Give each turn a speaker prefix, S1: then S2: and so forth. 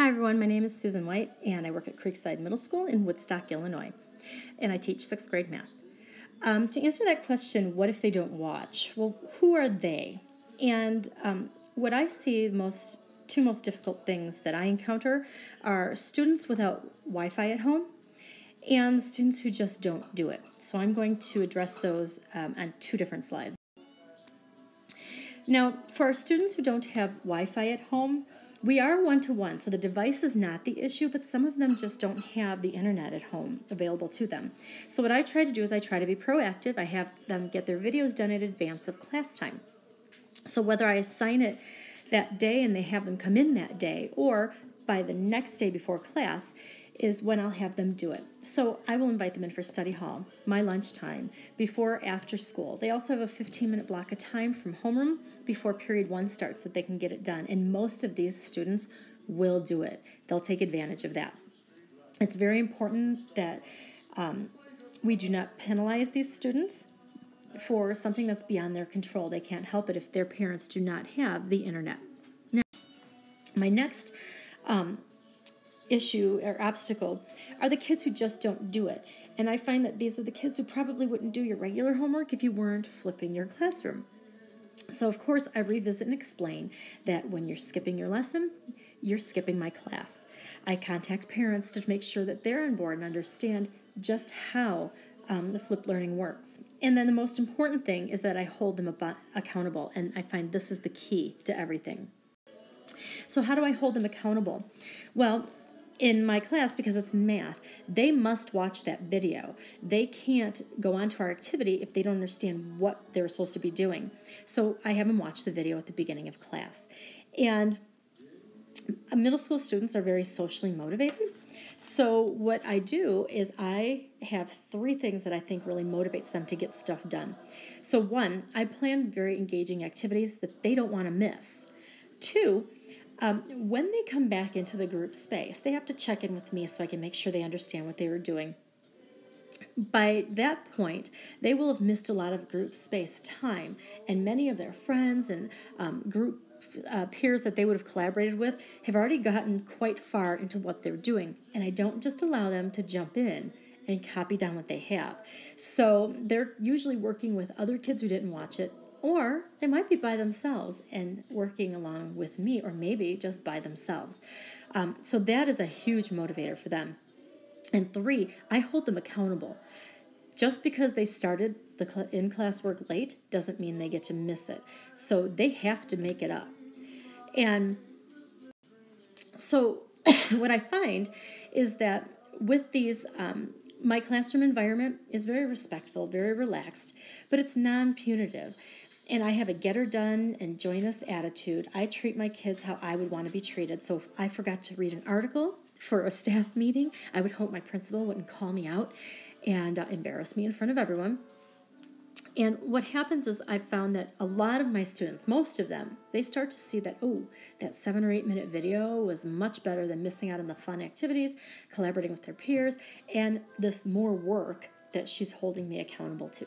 S1: Hi everyone, my name is Susan White and I work at Creekside Middle School in Woodstock, Illinois, and I teach 6th grade math. To answer that question, what if they don't watch? Well, who are they? And what I see two most difficult things that I encounter are students without Wi-Fi at home and students who just don't do it. So I'm going to address those on two different slides. Now, for our students who don't have Wi-Fi at home, we are one-to-one, so the device is not the issue, but some of them just don't have the internet at home available to them. So what I try to do is I try to be proactive. I have them get their videos done in advance of class time. So whether I assign it that day and they have them come in that day, or by the next day before class, is when I'll have them do it. So I will invite them in for study hall, my lunchtime, before or after school. They also have a 15-minute block of time from homeroom before period 1 starts so they can get it done. And most of these students will do it. They'll take advantage of that. It's very important that we do not penalize these students for something that's beyond their control. They can't help it if their parents do not have the internet. Now, my next issue or obstacle are the kids who just don't do it. And I find that these are the kids who probably wouldn't do your regular homework if you weren't flipping your classroom. So of course I revisit and explain that when you're skipping your lesson, you're skipping my class. I contact parents to make sure that they're on board and understand just how the flipped learning works. And then the most important thing is that I hold them accountable, and I find this is the key to everything. So how do I hold them accountable? Well, in my class, because it's math, they must watch that video. They can't go on to our activity if they don't understand what they're supposed to be doing. So I have them watch the video at the beginning of class. And middle school students are very socially motivated. So what I do is I have 3 things that I think really motivates them to get stuff done. So 1, I plan very engaging activities that they don't want to miss. 2, when they come back into the group space, they have to check in with me so I can make sure they understand what they were doing. By that point, they will have missed a lot of group space time, and many of their friends and group peers that they would have collaborated with have already gotten quite far into what they're doing, and I don't just allow them to jump in and copy down what they have. So they're usually working with other kids who didn't watch it, or they might be by themselves and working along with me, or maybe just by themselves. So that is a huge motivator for them. And 3, I hold them accountable. Just because they started the in-class work late doesn't mean they get to miss it. So they have to make it up. And so what I find is that with these, my classroom environment is very respectful, very relaxed, but it's non-punitive. And I have a get her done and join us attitude. I treat my kids how I would want to be treated. So if I forgot to read an article for a staff meeting, I would hope my principal wouldn't call me out and embarrass me in front of everyone. And what happens is I've found that a lot of my students, most of them, they start to see that, oh, that 7 or 8 minute video was much better than missing out on the fun activities, collaborating with their peers, and this more work that she's holding me accountable to.